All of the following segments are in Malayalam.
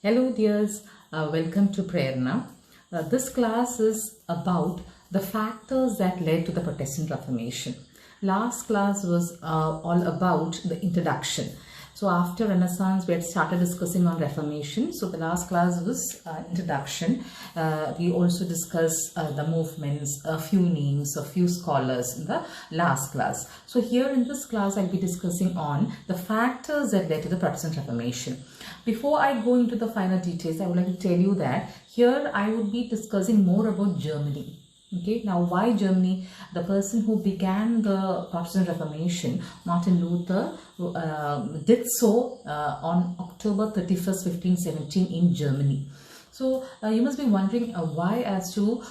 Hello dears, welcome to prayer now. This class is about the factors that led to the Protestant Reformation. Last class was all about the introduction. So after Renaissance, we had started discussing on Reformation. So the last class was introduction. We also discussed the movements, a few names, a few scholars in the last class. So here in this class, I'll be discussing on the factors that led to the Protestant Reformation. Before I go into the final details, I would like to tell you that here I would be discussing more about Germany. Okay, now why Germany? The person who began the Protestant Reformation, Martin Luther, did so on October 31st, 1517 in Germany. So you must be wondering why as to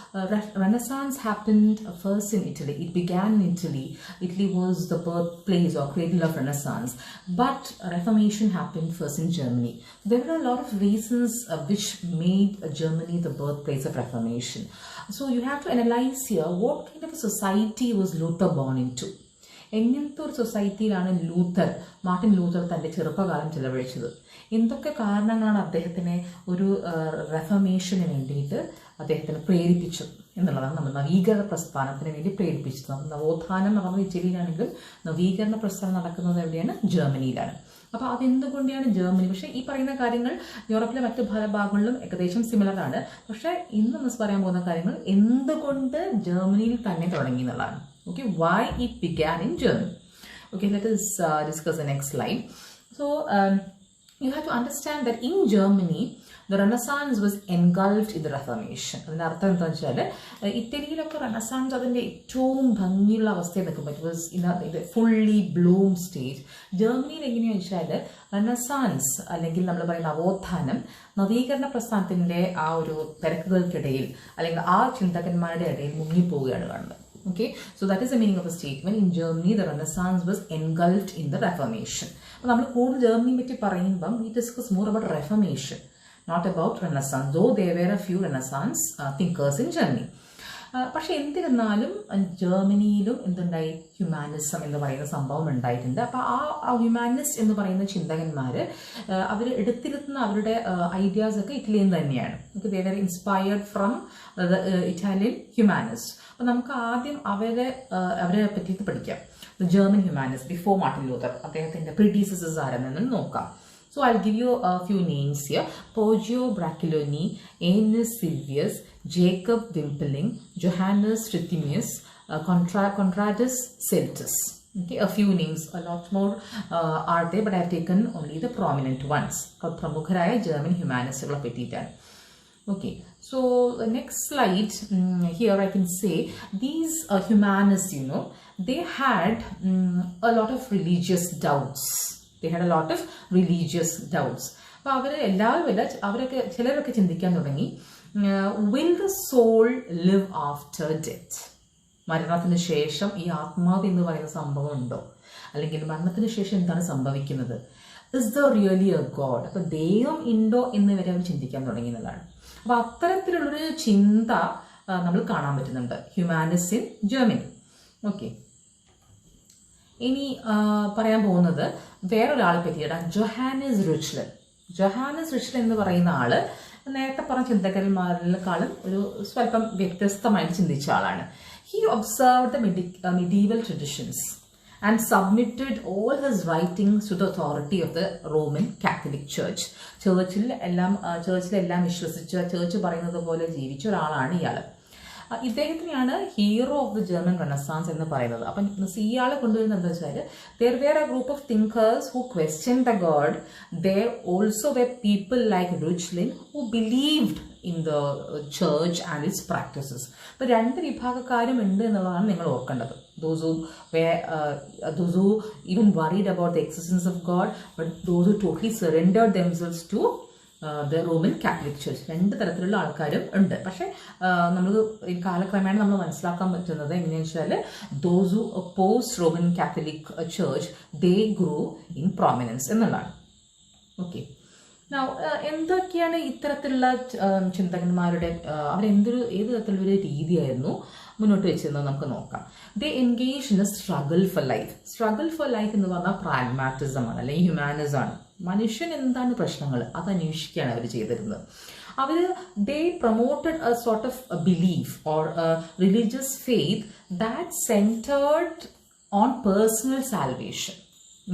Renaissance happened first in Italy. It began in Italy. Italy was the birthplace or cradle of Renaissance. But Reformation happened first in Germany. There were a lot of reasons which made Germany the birthplace of Reformation. So you have to analyze here what kind of a society was Luther born into. എങ്ങനത്തെ ഒരു സൊസൈറ്റിയിലാണ് മാർട്ടിൻ ലൂഥർ തൻ്റെ ചെറുപ്പകാലം ചെലവഴിച്ചത്? എന്തൊക്കെ കാരണങ്ങളാണ് അദ്ദേഹത്തിനെ ഒരു റെഫർമേഷന് വേണ്ടിയിട്ട് അദ്ദേഹത്തിന് പ്രേരിപ്പിച്ചത് എന്നുള്ളതാണ് നമ്മൾ നവീകരണ പ്രസ്ഥാനത്തിന് വേണ്ടി പ്രേരിപ്പിച്ചത്. നവോത്ഥാനം നടന്നത് ഇറ്റലിയിലാണെങ്കിൽ നവീകരണ പ്രസ്ഥാനം നടക്കുന്നത് എവിടെയാണ്? ജർമ്മനിയിലാണ്. അപ്പോൾ അതെന്തുകൊണ്ടാണ് ജർമ്മനി? പക്ഷേ ഈ പറയുന്ന കാര്യങ്ങൾ യൂറോപ്പിലെ മറ്റ് പല ഭാഗങ്ങളിലും ഏകദേശം സിമിലർ ആണ്. പക്ഷേ ഇന്ന് നമ്മൾ പറയാൻ പോകുന്ന കാര്യങ്ങൾ എന്തുകൊണ്ട് ജർമ്മനിയിൽ തന്നെ തുടങ്ങി എന്നുള്ളതാണ്. Okay, why it began in Germany. Okay, let us discuss the next slide. So you have to understand that in Germany the Renaissance was engulfed in the Reformation. അതിൻ്റെ അർത്ഥം എന്താണെന്ന് വെച്ചാൽ ഇറ്റലിയിലൊക്കെ റെനസാൻസ് അതിൻ്റെ ഏറ്റവും ഭംഗിയുള്ള അവസ്ഥയിൽ നിൽക്കുമ്പോൾ it was in fully Bloom stage. ജർമ്മനിയിൽ എങ്ങനെയാണെന്ന് വെച്ചാൽ റെനസാൻസ് അല്ലെങ്കിൽ നമ്മൾ പറയുന്ന നവോത്ഥാനം നവീകരണ പ്രസ്ഥാനത്തിൻ്റെ ആ ഒരു തിരക്കുകൾക്കിടയിൽ അല്ലെങ്കിൽ ആ ചിന്തകന്മാരുടെ ഇടയിൽ മുങ്ങിപ്പോവുകയാണ് കാണുന്നത്. Okay, so that is the meaning of the statement. In Germany, the Renaissance was engulfed in the Reformation. അപ്പോൾ നമ്മൾ കൂടുതൽ ജർമ്മനിയെ പറ്റി പറയുമ്പം we discuss more about Reformation, not about Renaissance, though there were a few Renaissance thinkers in Germany. പക്ഷെ എന്തിരുന്നാലും ജർമ്മനിയിലും എന്തുണ്ടായി? ഹ്യൂമാനിസം എന്ന് പറയുന്ന സംഭവം ഉണ്ടായിട്ടുണ്ട്. അപ്പോൾ ആ ഹ്യൂമാനിസ്റ്റ് എന്ന് പറയുന്ന ചിന്തകന്മാർ അവർ എടുത്തിരുത്തുന്ന അവരുടെ ഐഡിയാസ് ഒക്കെ ഇറ്റലിയിൽ തന്നെയാണ്. ദേ വർ ഇൻസ്പയർഡ് ഫ്രം ഇറ്റാലിയൻ ഹ്യൂമാനിസ്റ്റ്. അപ്പോൾ നമുക്ക് ആദ്യം അവരെ പറ്റിയിട്ട് പഠിക്കാം. The German humanist before Martin Luther, അദ്ദേഹത്തിൻ്റെ പ്രീഡീസസേഴ്സ് ആരെന്ന് നോക്കാം. So I'll give you a few names here: Poggio Bracciolini, Aeneas Sylvius, Jacob Wimpling, Johannes Trithemius, Conradus Celtus. Okay, a few names, a lot more are there, but I've taken only the prominent ones. Pramukharaya German humanists pettitan. Okay, so the next slide, here I can say these humanists, they had a lot of religious doubts. They had a lot of religious doubts. അപ്പോൾ അവരൊക്കെ ചിലരൊക്കെ ചിന്തിക്കാൻ തുടങ്ങി, will the soul live after death? മരണത്തിന് ശേഷം ഈ ആത്മാവ് എന്ന് പറയുന്ന സംഭവം ഉണ്ടോ? അല്ലെങ്കിൽ മരണത്തിന് ശേഷം എന്താണ് സംഭവിക്കുന്നത്? Is there really a God? അപ്പോൾ ദൈവം ഉണ്ടോ എന്ന് വരെ അവർ ചിന്തിക്കാൻ തുടങ്ങി എന്നുള്ളതാണ്. അപ്പോൾ അത്തരത്തിലുള്ളൊരു ചിന്ത നമ്മൾ കാണാൻ പറ്റുന്നുണ്ട് ഹ്യൂമാനിസ്റ്റ് ഇൻ ജർമ്മനി. ഓക്കെ, ഇനി പറയാൻ പോകുന്നത് വേറൊരാളെ പറ്റിയാണ്, ജോഹാനസ് റിച്ച്ലൻ. ജോഹാനസ് റിച്ച്ലൻ എന്ന് പറയുന്ന ആള് നേരത്തെ പറഞ്ഞ ചിന്തകന്മാരെക്കാളും ഒരു സ്വല്പം വ്യത്യസ്തമായിട്ട് ചിന്തിച്ച ആളാണ്. He observed the medieval traditions and submitted all his writings to the authority of the Roman Catholic Church. ചർച്ചിലെല്ലാം വിശ്വസിച്ച് ചർച്ച് പറയുന്നത് പോലെ ജീവിച്ച ഒരാളാണ് ഇയാൾ. ഇദ്ദേഹത്തിനെയാണ് hero of the German renaissance എന്ന് പറയുന്നത്. അപ്പം ഇയാളെ കൊണ്ടുവരുന്നത് എന്താ വെച്ചാൽ there were a group of thinkers who questioned the God. There also were people like Reuchlin who believed in the church and its practices. അപ്പോൾ രണ്ട് വിഭാഗക്കാരും ഉണ്ട് എന്നുള്ളതാണ് നിങ്ങൾ ഓർക്കേണ്ടത്. Those who even worried about the existence of God, but those who totally surrendered themselves to the Roman Catholic Church. രണ്ട് തരത്തിലുള്ള ആൾക്കാരും ഉണ്ട്. പക്ഷെ നമ്മൾ കാലക്രമേണ നമ്മൾ മനസ്സിലാക്കാൻ പറ്റുന്നത് എങ്ങനെയാണെന്ന് വെച്ചാൽ those who opposed Roman Catholic Church, they grew in prominence എന്നുള്ളതാണ്. ഓക്കെ, എന്തൊക്കെയാണ് ഇത്തരത്തിലുള്ള ചിന്തകന്മാരുടെ ഏത് തരത്തിലുള്ളൊരു രീതിയായിരുന്നു മുന്നോട്ട് വെച്ചിരുന്നത് നമുക്ക് നോക്കാം. They engage in a struggle for life. Struggle for life എന്ന് പറഞ്ഞാൽ പ്രാഗ്മാറ്റിസം ആണ്, അല്ലെങ്കിൽ ഹ്യൂമാനിസം ആണ്. മനുഷ്യൻ എന്താണ് പ്രശ്നങ്ങൾ അത് അന്വേഷിക്കുകയാണ് അവർ ചെയ്തിരുന്നത്. അവർ they promoted a sort of belief or religious faith that centered on personal salvation.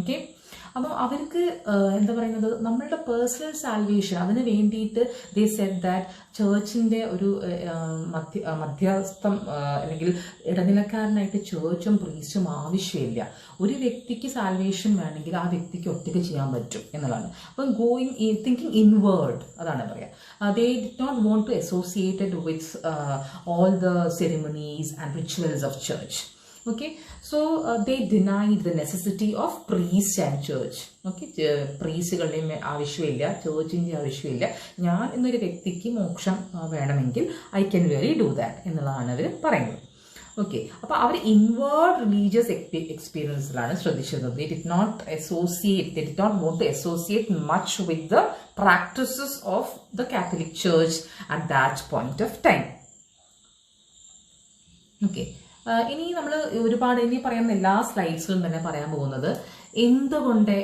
Okay, അപ്പം അവർക്ക് എന്താ പറയുന്നത്, നമ്മളുടെ പേഴ്സണൽ സാൽവേഷൻ അതിന് വേണ്ടിയിട്ട് ദേ സെഡ് ദാറ്റ് ചേർച്ചിൻ്റെ ഒരു മധ്യസ്ഥം അല്ലെങ്കിൽ ഇടനിലക്കാരനായിട്ട് ചേർച്ചും പ്രീസ്റ്റും ആവശ്യമില്ല. ഒരു വ്യക്തിക്ക് സാൽവേഷൻ വേണമെങ്കിൽ ആ വ്യക്തിക്ക് ഒറ്റയ്ക്ക് ചെയ്യാൻ പറ്റും എന്നുള്ളതാണ്. അപ്പം തിങ്കിങ് ഇൻവേർഡ്, അതാണ് പറയുക. They did not want to associated with all the ceremonies and rituals of church. Okay, so they denied the necessity of priest and church. Okay, പ്രീസ്റ്റുകളുടെയും ആവശ്യമില്ല, ചേർച്ചിൻ്റെ ആവശ്യമില്ല. ഞാൻ എന്നൊരു വ്യക്തിക്ക് മോക്ഷം വേണമെങ്കിൽ I can really do that എന്നുള്ളതാണ് അവർ പറയുന്നത്. ഓക്കെ, അപ്പോൾ അവർ ഇൻവേർഡ് റിലീജിയസ് എക്സ്പീരിയൻസിലാണ് ശ്രദ്ധിച്ചിരുന്നത്. They did not want to associate much with the practices of the Catholic Church at that point of time. Okay, ഇനി നമ്മൾ ഒരുപാട് ഇനി പറയുന്ന എല്ലാ സ്ലൈഡ്സിലും തന്നെ പറയാൻ പോകുന്നത് എന്തുകൊണ്ട്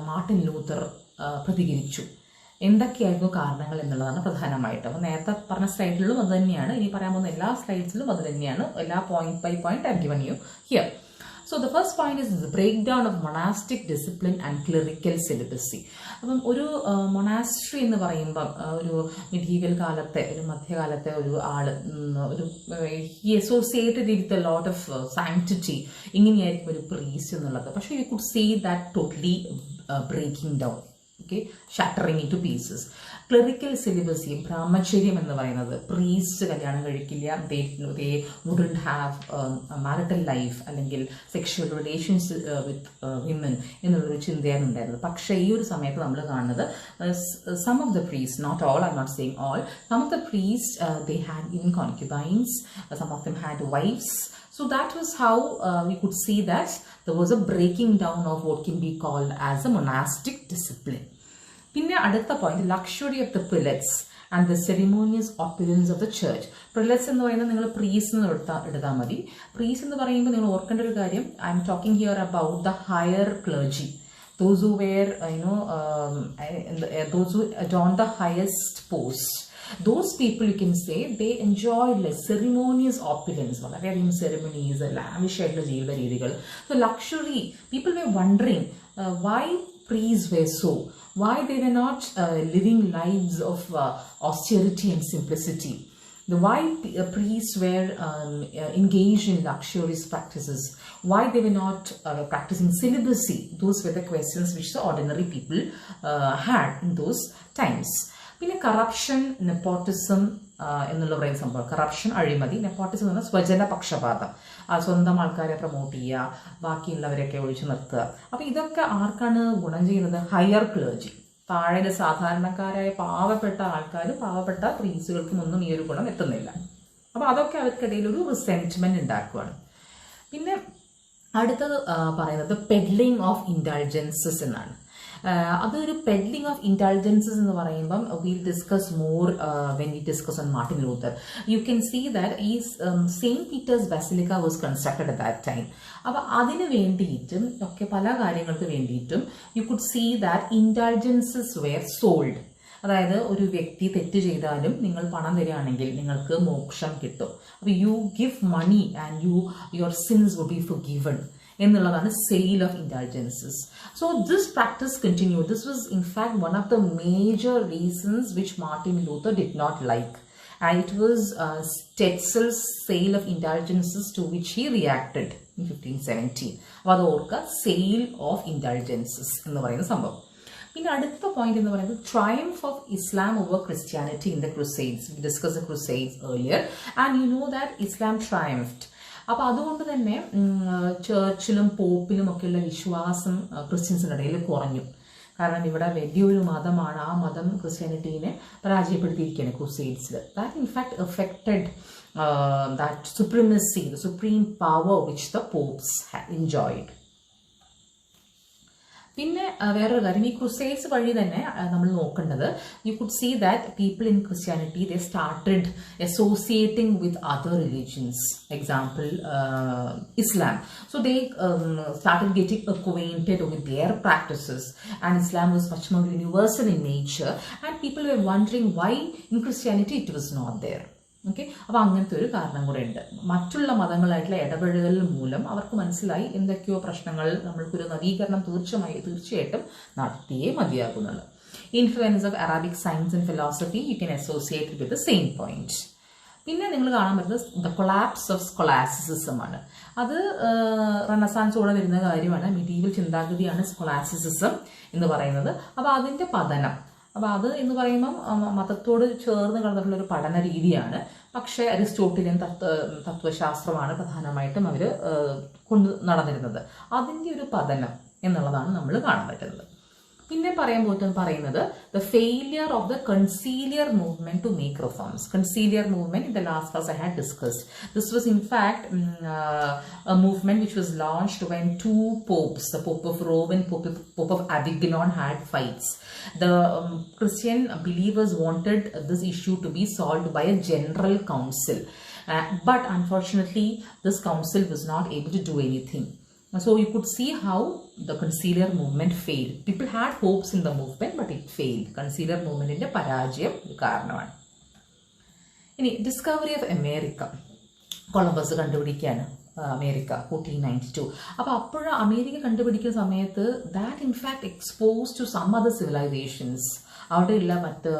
മാർട്ടിൻ ലൂത്തർ പ്രതികരിച്ചു, എന്തൊക്കെയായിരുന്നു കാരണങ്ങൾ എന്നുള്ളതാണ് പ്രധാനമായിട്ടും. അപ്പോൾ നേരത്തെ പറഞ്ഞ സ്ലൈഡിലും അത് തന്നെയാണ്, ഇനി പറയാൻ പോകുന്ന എല്ലാ സ്ലൈഡ്സിലും അത് തന്നെയാണ്. എല്ലാ point by point I given you here. So the first point is the breakdown of monastic discipline and clerical celibacy. അപ്പം ഒരു മൊണാസ്ട്രി എന്ന് പറയുമ്പം ഒരു മിഡീവൽ കാലത്തെ ഒരു മധ്യകാലത്തെ ഒരു ആള് ഒരു he associated with a lot of sanctity, ഇങ്ങനെയായിരിക്കും ഒരു പ്രീസ്റ്റ് എന്നുള്ളത്. പക്ഷേ you could see that totally breaking down. Okay, shattering into pieces. Clerical celibacy, ബ്രഹ്മചര്യം എന്ന് പറയുന്നത്, പ്രീസ്റ്റ് കല്യാണം കഴിക്കില്ല, they wouldn't have a marital life അല്ലെങ്കിൽ സെക്ഷൽ റിലേഷൻസ് വിത്ത് വിമൻ എന്നുള്ളൊരു ചിന്തയാണ് ഉണ്ടായിരുന്നത്. പക്ഷേ ഈ ഒരു സമയത്ത് നമ്മൾ കാണുന്നത് some of the priests, not all, I'm not saying all, some of the priests they had even concubines, some of them had wives. So that was how we could see that there was a breaking down of what can be called as a monastic discipline. പിന്നെ അടുത്ത point, luxury of the prelates and the ceremonious opulence of the church. Prelates എന്ന് പറയുന്നത് നിങ്ങൾ പ്രീസ് എന്ന് എടുത്താൽ മതി. പ്രീസ് എന്ന് പറയുമ്പോൾ നിങ്ങൾ ഓർക്കേണ്ട ഒരു കാര്യം, I am talking here about the higher clergy, those who were those who adorned the highest post. Those people, you can say, they enjoyed like ceremonious opulence, വളരെയധികം ceremonies, lavish ആയിട്ടുള്ള ജീവിത രീതികൾ. So luxury, people were wondering why priests were so, why they were not living lives of austerity and simplicity. Why priests were engaged in luxurious practices, why they were not practicing celibacy. Those were the questions which the ordinary people had in those times. പിന്നെ കറപ്ഷൻ, നെപ്പോട്ടിസം എന്നുള്ള പറയുന്ന സംഭവം. കറപ്ഷൻ, അഴിമതി, നെപ്പോട്ടിസം എന്ന് പറഞ്ഞാൽ സ്വജന പക്ഷപാതം, സ്വന്തം ആൾക്കാരെ പ്രൊമോട്ട് ചെയ്യുക, ബാക്കിയുള്ളവരെയൊക്കെ ഒഴിച്ചു നിർത്തുക. അപ്പോൾ ഇതൊക്കെ ആർക്കാണ് ഗുണം ചെയ്യുന്നത്? ഹയർ ക്ലർജി, താഴെ സാധാരണക്കാരായ പാവപ്പെട്ട ആൾക്കാർ, പാവപ്പെട്ട പ്രീസുകൾക്കും ഒന്നും ഈ ഒരു ഗുണം എത്തുന്നില്ല. അപ്പോൾ അതൊക്കെ അവർക്കിടയിൽ ഒരു റിസെന്റ്മെന്റ് ഉണ്ടാക്കുകയാണ്. പിന്നെ അടുത്തത് പറയുന്നത് പെഡ്ലിംഗ് ഓഫ് ഇൻഡൾജൻസസ് എന്നാണ്. അതൊരു പെഡ്ലിംഗ് ഓഫ് ഇൻഡൾജൻസസ് എന്ന് പറയുമ്പം will discuss more when we discuss on Martin Luther. You can see that ഈ Saint Peter's basilica was constructed at that time. അപ്പോൾ അതിന് വേണ്ടിയിട്ടും ഒക്കെ പല കാര്യങ്ങൾക്ക് വേണ്ടിയിട്ടും you could see that indulgences were sold. അതായത് ഒരു വ്യക്തി തെറ്റ് ചെയ്താലും നിങ്ങൾ പണം തരികയാണെങ്കിൽ നിങ്ങൾക്ക് മോക്ഷം കിട്ടും. അപ്പോൾ you give money and your sins would be forgiven എന്നുള്ളതാണ് sale of indulgences. So this practice continued. This was in fact one of the major reasons which Martin Luther did not like. And it was Tetzel's sale of indulgences to which he reacted in 1517. അപ്പോൾ അത് ഓർക്കുക, സെയിൽ ഓഫ് ഇൻഡൾജൻസസ് എന്ന് പറയുന്ന സംഭവം. പിന്നെ അടുത്ത പോയിന്റ് എന്ന് പറയുന്നത് triumph of Islam over Christianity in the crusades. We discuss the crusades earlier and you know that Islam triumphed. അപ്പോൾ അതുകൊണ്ട് തന്നെ ചേർച്ചിലും പോപ്പിലും ഒക്കെയുള്ള വിശ്വാസം ക്രിസ്ത്യൻസിൻ്റെ ഇടയിൽ കുറഞ്ഞു. കാരണം ഇവിടെ വലിയൊരു മതമാണ്, ആ മതം ക്രിസ്ത്യാനിറ്റീനെ പരാജയപ്പെടുത്തിയിരിക്കുകയാണ് ക്രൂസേഡ്സിൽ. That in fact affected that supremacy, the supreme power which the popes had enjoyed. പിന്നെ വേറൊരു കാര്യം, ഈ ക്രുസേഡ്സ് വഴി തന്നെ നമ്മൾ നോക്കേണ്ടത്, you could see that people in Christianity they started associating with other religions, example Islam. So they started getting acquainted with their practices, and Islam was much more universal in nature, and people were wondering why in Christianity it was not there. Okay, അപ്പോൾ അങ്ങനത്തെ ഒരു കാരണം കൂടെ ഉണ്ട്. മറ്റുള്ള മതങ്ങളായിട്ടുള്ള ഇടപെടലുകൾ മൂലം അവർക്ക് മനസ്സിലായി എന്തൊക്കെയോ പ്രശ്നങ്ങൾ, നമ്മൾക്കൊരു നവീകരണം തീർച്ചയായിട്ടും നടത്തിയേ മതിയാകുന്നുള്ളൂ. Influence of Arabic science and philosophy you can associate with the same point. പിന്നെ നിങ്ങൾ കാണാൻ പറ്റുന്നത് ദ കൊളാപ്സ് ഓഫ് സ്കൊളാസിസം ആണ്. അത് റെനസാൻസോടെ വരുന്ന കാര്യമാണ്. മിഡീവൽ ചിന്താഗതിയാണ് സ്കൊളാസിസം എന്ന് പറയുന്നത്. അപ്പോൾ അതിൻ്റെ പതനം, അപ്പോൾ അത് എന്ന് പറയുമ്പം മതത്തോട് ചേർന്ന് കിടന്നിട്ടുള്ള ഒരു പഠന രീതിയാണ്. പക്ഷേ അരിസ്റ്റോട്ടിലിയൻ തത്വശാസ്ത്രമാണ് പ്രധാനമായിട്ടും അവർ കൊണ്ട് നടന്നിരുന്നത്. അതിൻ്റെ ഒരു പതനം എന്നുള്ളതാണ് നമ്മൾ കാണാൻ പറ്റുന്നത്. പിന്നെ പറയുന്നത് the failure of the conciliar movement to make reforms. Conciliar movement in the last class I had discussed. This was in fact a movement which was launched when two popes, the Pope of Rome and Pope of Avignon, had fights. The Christian believers wanted this issue to be solved by a general council, but unfortunately this council was not able to do anything. So you could see how the conciliar movement failed. People had hopes in the movement, but it failed. Conciliar movement inde parajayam karanamanu. Ini discovery of America. Columbus കണ്ടുപിടിക്കുകയാണ് അമേരിക്ക 1492. അപ്പോൾ അപ്പോഴ അമേരിക്ക കണ്ടുപിടിക്കുന്ന സമയത്ത് that in fact exposed to some other civilizations. അവിടെയുള്ള മറ്റ്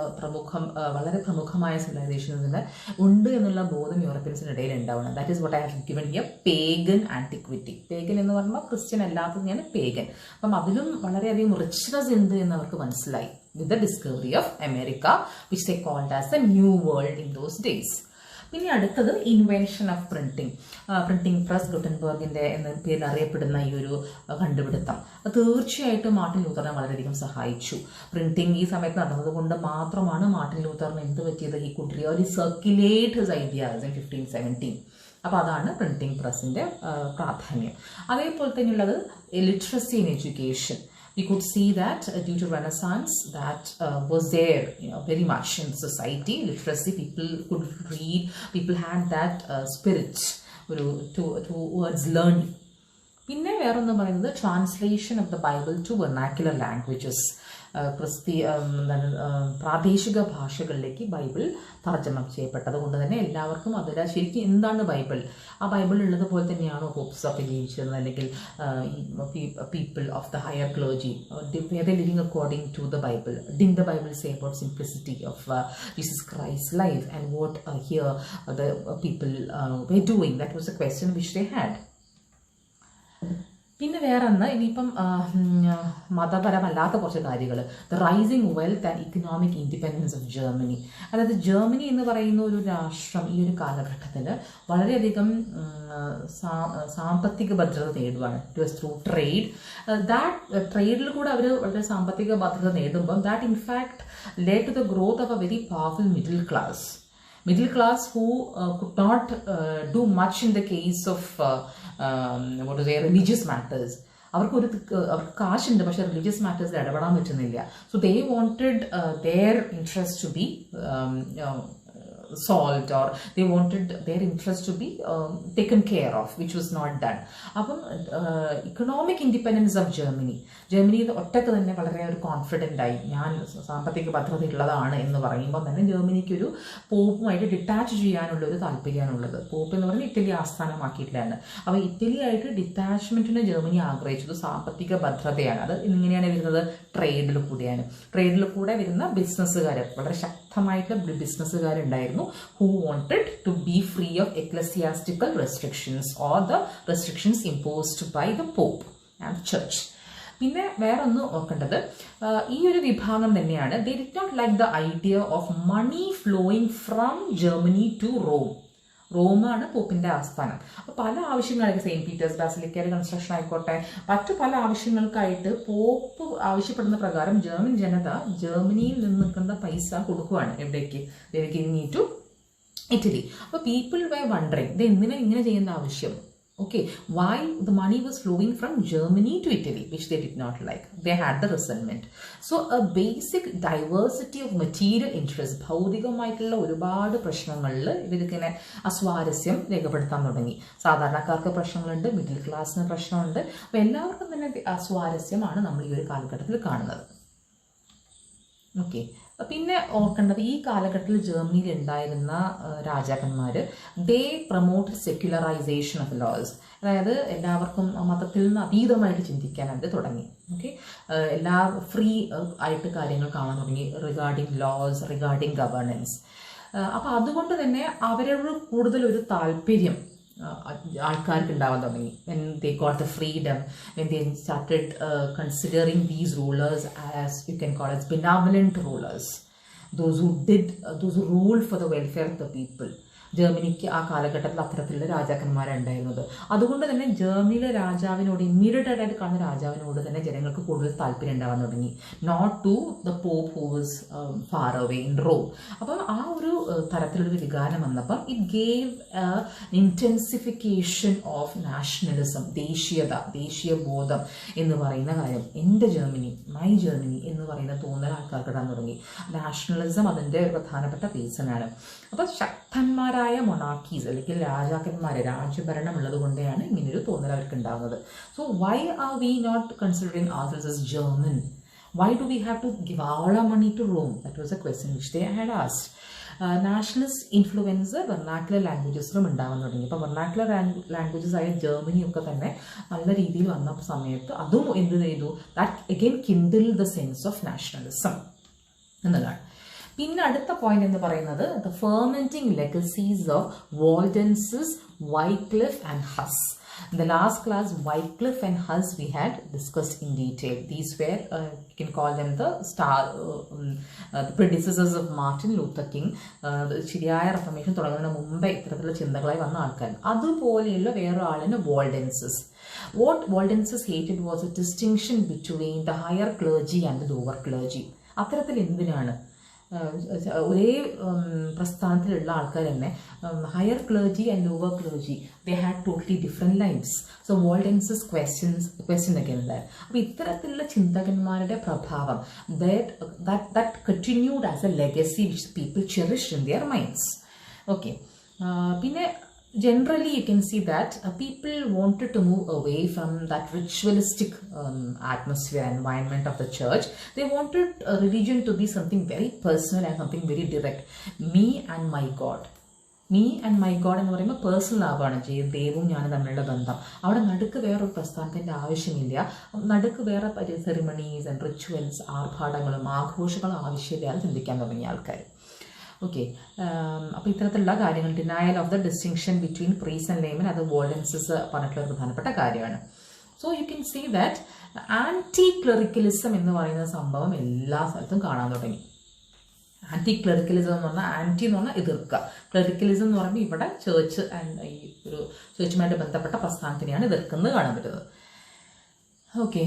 വളരെ പ്രമുഖമായ സിവിലൈസേഷൻസിന് ഉണ്ട് എന്നുള്ള ബോധം യൂറോപ്യൻസിനിടയിൽ ഉണ്ടാവണം. That is what I have given here pagan antiquity. Pagan എന്ന് പറയുമ്പോൾ ക്രിസ്ത്യൻ അല്ലാത്തതിനെയാണ് പേഗൻ. അപ്പം അതിലും വളരെയധികം റിച്ച്നെസ് ഉണ്ട് എന്ന് അവർക്ക് മനസ്സിലായി with the discovery of America, which they called as the new world in those days. പിന്നെ അടുത്തത് ഇൻവെൻഷൻ ഓഫ് പ്രിന്റിംഗ് പ്രസ് ഗുട്ടൻബർഗിന്റെ എന്ന പേരിൽ അറിയപ്പെടുന്ന ഈ ഒരു കണ്ടുപിടുത്തം തീർച്ചയായിട്ടും മാർട്ടിൻ ലൂത്തറിനെ വളരെയധികം സഹായിച്ചു. പ്രിന്റിംഗ് ഈ സമയത്ത് നടന്നത് കൊണ്ട് മാത്രമാണ് മാർട്ടിൻ ലൂത്തറിന് എന്ത് പറ്റിയത്, he could really circulate his ideas in 1517. അപ്പോൾ അതാണ് പ്രിന്റിംഗ് പ്രസിന്റെ പ്രാധാന്യം. അതേപോലെ തന്നെയുള്ളത് literacy in education. We could see that due to Renaissance that was there, very much in society. Literacy, people could read, people had that spirit towards learning. പിന്നെ വേറൊന്ന് പറയുന്നത് translation of the Bible to vernacular languages. പ്രാദേശിക ഭാഷകളിലേക്ക് ബൈബിൾ തർജ്ജമ ചെയ്യപ്പെട്ടത് കൊണ്ട് തന്നെ എല്ലാവർക്കും അതിൽ ശരിക്കും എന്താണ് ബൈബിൾ, ആ ബൈബിൾ ഉള്ളതുപോലെ തന്നെയാണോ പോപ്സൊക്കെ ജീവിച്ചിരുന്നത്, അല്ലെങ്കിൽ people of the higher clergy living according to the Bible. Did the Bible say about simplicity of Jesus Christ life and what here the people were doing? That was a question which they had. പിന്നെ വേറൊന്ന് ഇനിയിപ്പം മതപരമല്ലാത്ത കുറച്ച് കാര്യങ്ങൾ, the rising wealth and economic independence of Germany. അതായത് ജർമ്മനി എന്ന് പറയുന്ന ഒരു രാഷ്ട്രം ഈ ഒരു കാലഘട്ടത്തിൽ വളരെയധികം സാമ്പത്തിക ഭദ്രത നേടുവാണ്. It was through trade. That ട്രേഡിൽ കൂടെ അവർ വളരെ സാമ്പത്തിക ഭദ്രത നേടുമ്പം that in fact led to the growth of a very powerful middle class who could not do much in the case of religious matters. അവർക്ക് കാശുണ്ട്, പക്ഷെ റിലീജിയസ് മാറ്റേഴ്സിൽ ഇടപെടാൻ പറ്റുന്നില്ല. So they wanted their interest to be solved, or they wanted their interest to be taken care of, which was not done. അപ്പം ഇക്കണോമിക് ഇൻഡിപെൻഡൻസ് ഓഫ് ജർമ്മനി ഒറ്റക്ക് തന്നെ വളരെ ഒരു കോൺഫിഡൻ്റ് ആയി, ഞാൻ സാമ്പത്തിക ഭദ്രത ഉള്ളതാണ് എന്ന് പറയുമ്പോൾ തന്നെ ജർമ്മനിക്ക് ഒരു പോപ്പുമായിട്ട് ഡിറ്റാച്ച് ചെയ്യാനുള്ള ഒരു താല്പര്യമാണുള്ളത്. പോപ്പ് എന്ന് പറഞ്ഞാൽ ഇറ്റലി ആസ്ഥാനമാക്കിയിട്ടാണ്. അപ്പോൾ ഇറ്റലി ആയിട്ട് ഡിറ്റാച്ച്മെൻറ്റിന് ജർമ്മനി ആഗ്രഹിച്ചത് സാമ്പത്തിക ഭദ്രതയാണ്. അത് ഇങ്ങനെയാണ് വരുന്നത്, ട്രേഡിൽ കൂടെ വരുന്ന ബിസിനസ്സുകാർ, വളരെ ശക്തമായിട്ടുള്ള ബിസിനസ്സുകാരുണ്ടായിരുന്നു who wanted to be free of ecclesiastical restrictions or the restrictions imposed by the Pope and Church. പിന്നെ വേറൊന്ന് ഓർക്കേണ്ടത്, ഈ ഒരു വിഭാഗം തന്നെയാണ് they did not like the idea of money flowing from Germany to Rome. റോമാണ് പോപ്പിന്റെ ആസ്ഥാനം. അപ്പോൾ പല ആവശ്യങ്ങൾക്ക്, സെയിന്റ് പീറ്റേഴ്സ് ബാസിലിക്കയുടെ കൺസ്ട്രക്ഷൻ ആയിക്കോട്ടെ, മറ്റു പല ആവശ്യങ്ങൾക്കായിട്ട് പോപ്പ് ആവശ്യപ്പെടുന്ന പ്രകാരം ജർമ്മൻ ജനത ജർമ്മനിയിൽ നിന്ന് നിൽക്കുന്ന പൈസ കൊടുക്കുവാണ്. എവിടേക്ക്? To Italy. അപ്പോൾ പീപ്പിൾ വേ വണ്ടറിങ്, ഇത് എന്തിനാ ഇങ്ങനെ ചെയ്യേണ്ട ആവശ്യം, Okay, why the money was flowing from Germany to Italy, which they did not like. They had the resentment. So a basic diversity of material interest, ഭൗതികമായിട്ടുള്ള ഒരുപാട് പ്രശ്നങ്ങളിൽ ഇവരിങ്ങനെ അസ്വാരസ്യം രേഖപ്പെടുത്താൻ തുടങ്ങി. സാധാരണക്കാർക്ക് പ്രശ്നങ്ങളുണ്ട്, മിഡിൽ ക്ലാസ്സിന് പ്രശ്നമുണ്ട്. അപ്പോൾ എല്ലാവർക്കും തന്നെ അസ്വാരസ്യമാണ് നമ്മൾ ഈ ഒരു കാലഘട്ടത്തിൽ കാണുന്നത്. ഓക്കെ, പിന്നെ ഓർക്കേണ്ടത് ഈ കാലഘട്ടത്തിൽ ജർമ്മനിയിൽ ഉണ്ടായിരുന്ന രാജാക്കന്മാർ ദേ പ്രൊമോട്ടഡ് സെക്യുലറൈസേഷൻ ഓഫ് ലോസ്. അതായത് എല്ലാവർക്കും മതത്തിൽ നിന്ന് അതീതമായിട്ട് ചിന്തിക്കാൻ അവർ തുടങ്ങി. ഓക്കെ, എല്ലാ ഫ്രീ ആയിട്ട് കാര്യങ്ങൾ കാണാൻ തുടങ്ങി റിഗാർഡിങ് ലോസ്, റിഗാർഡിങ് ഗവേണൻസ്. അപ്പോൾ അതുകൊണ്ട് തന്നെ അവരോട് കൂടുതൽ ഒരു താല്പര്യം ആൾക്കാർക്ക് ഉണ്ടാവാൻ തുടങ്ങി. when they got the freedom, when they started considering these rulers as you can call as benevolent rulers, those who ruled for the welfare of the people. ജർമ്മനിക്ക് ആ കാലഘട്ടത്തിൽ അത്തരത്തിലുള്ള രാജാക്കന്മാരുണ്ടായിരുന്നത്. അതുകൊണ്ട് തന്നെ ജർമ്മനിയിലെ രാജാവിനോട്, ഇമ്മീഡിയറ്റ് ആയിട്ട് കാണുന്ന രാജാവിനോട് തന്നെ ജനങ്ങൾക്ക് കൂടുതൽ താല്പര്യം ഉണ്ടാവാൻ തുടങ്ങി. Not to the pope who was far away in Rome. അപ്പം ആ ഒരു തരത്തിലൊരു വികാരം വന്നപ്പം it gave intensification of nationalism, ദേശീയ ബോധം എന്ന് പറയുന്ന കാര്യം. എൻ്റെ ജർമ്മനി, മൈ ജർമ്മനി എന്ന് പറയുന്ന തോന്നൽ ആൾക്കാർക്ക് ഇടാൻ തുടങ്ങി. നാഷണലിസം അതിൻ്റെ ഒരു പ്രധാനപ്പെട്ട റീസണാണ്. അപ്പം ശക്തന്മാരായ മൊണാർക്കീസ് അല്ലെങ്കിൽ രാജഭരണം ഉള്ളത് കൊണ്ടാണ് ഇങ്ങനൊരു തോന്നൽ അവർക്ക് ഉണ്ടാകുന്നത്. So why are we not considering ourselves as German? Why do we have to give all our money to Rome? That was a question which they had asked. Nationalist influence vernacular ലാംഗ്വേജസിലും ഉണ്ടാകാൻ തുടങ്ങി. ഇപ്പോൾ വെർണാക്കുലർ ലാംഗ്വേജസ് ആയ ജർമ്മനിയൊക്കെ തന്നെ നല്ല രീതിയിൽ വന്ന സമയത്ത് അതും എന്ത് ചെയ്തു, that again kindle the sense of nationalism എന്നതാണ്. പിന്നെ അടുത്ത പോയിന്റ് എന്ന് പറയുന്നത് the fermenting legacies of Waldenses, Wycliffe and Hus. In the last class, Wycliffe and Huss we had discussed in detail. These were, you can call them the predecessors of Martin Luther King. ശരിയായ റിഫർമേഷൻ തുടങ്ങുന്നതിന് മുമ്പേ ഇത്തരത്തിലുള്ള ചിന്തകളായി വന്ന ആൾക്കാർ. അതുപോലെയുള്ള വേറൊരാളിന് വാൾഡൻസസ്. What Waldenses hated was a distinction between the higher clergy and the lower clergy. അത്തരത്തിൽ എന്തിനാണ് ഒരേ പ്രസ്ഥാനത്തിലുള്ള ആൾക്കാർ തന്നെ higher clergy and lower clergy, they had totally different lifes. So Waldenses question ഒക്കെ ഉണ്ടായി. അപ്പോൾ ഇത്തരത്തിലുള്ള ചിന്തകന്മാരുടെ പ്രഭാവം that continued as a legacy which people cherished in their minds. Okay, പിന്നെ generally you can see that people wanted to move away from that ritualistic atmosphere, environment of the church. They wanted religion to be something very personal and something very direct. Me and my God എന്ന് പറയുമ്പോൾ പേഴ്സണൽ ആവാണ് ദൈവവും ഞാനും തമ്മിലുള്ള ബന്ധം. അവിടെ നടുക്ക് വേറൊരു പ്രസ്ഥാനത്തിൻ്റെ ആവശ്യമില്ല, നടുക്ക് വേറെ സെറിമണീസ് ആൻഡ് റിച്വൽസ്, ആർഭാടങ്ങളും ആഘോഷങ്ങളും ആവശ്യമില്ലാതെ ചിന്തിക്കാൻ തുടങ്ങിയ ആൾക്കാർ. ഓക്കെ, അപ്പോൾ ഇത്തരത്തിലുള്ള കാര്യങ്ങൾ, denial of the distinction between priest and layman, അത് വാൾഡൻസസ് പറഞ്ഞിട്ടുള്ള ഒരു പ്രധാനപ്പെട്ട കാര്യമാണ്. So you can see that anti clericalism എന്ന് പറയുന്ന സംഭവം എല്ലാ സ്ഥലത്തും കാണാൻ തുടങ്ങി. ആൻറ്റി ക്ലറിക്കലിസം എന്ന് പറഞ്ഞാൽ, ആൻറ്റി എന്ന് പറഞ്ഞാൽ എതിർക്കുക, ക്ലറിക്കലിസം എന്ന് പറയുമ്പോൾ ഇവിടെ ചേർച്ച് ആൻഡ് ഈ ഒരു ചേർച്ചുമായിട്ട് ബന്ധപ്പെട്ട പ്രസ്ഥാനത്തിനെയാണ് എതിർക്കുന്നത് കാണാൻ പറ്റുന്നത്. ഓക്കെ,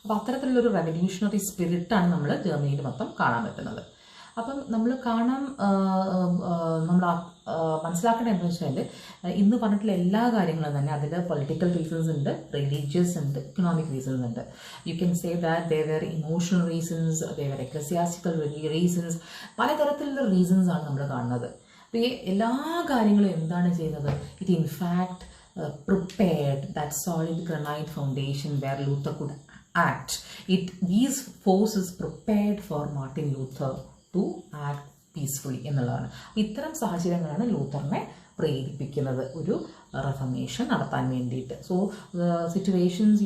അപ്പോൾ അത്തരത്തിലുള്ളൊരു റെവല്യൂഷണറി സ്പിരിറ്റാണ് നമ്മൾ ജർമ്മനിയിൽ മൊത്തം കാണാൻ പറ്റുന്നത്. അപ്പം നമ്മൾ മനസ്സിലാക്കേണ്ടത് എന്താണെന്ന് വെച്ചാൽ, ഇന്ന് പറഞ്ഞിട്ടുള്ള എല്ലാ കാര്യങ്ങളും തന്നെ അതിൽ പൊളിറ്റിക്കൽ റീസൺസ് ഉണ്ട്, റിലീജിയസ് ഉണ്ട്, ഇക്കണോമിക് റീസൺസ് ഉണ്ട്. You can say that they were emotional reasons, they were ecclesiastical reasons, പലതരത്തിലുള്ള റീസൺസ് ആണ് നമ്മൾ കാണുന്നത്. അപ്പോൾ ഈ എല്ലാ കാര്യങ്ങളും എന്താണ് ചെയ്യുന്നത്, it in fact prepared that solid granite foundation where Luther could act. These forces prepared for Martin Luther to act peacefully എന്നുള്ളതാണ്. ഇത്തരം സാഹചര്യങ്ങളാണ് ലൂത്തറിനെ പ്രേരിപ്പിക്കുന്നത് ഒരു reformation നടത്താൻ വേണ്ടിയിട്ട്. So situations,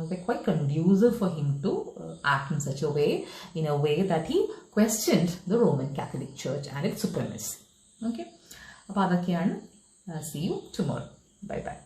were quite conducive for him to act in such a way that he questioned the Roman Catholic Church and its supremacy. Okay, അപ്പോൾ അതൊക്കെയാണ്. See you tomorrow. Bye bye.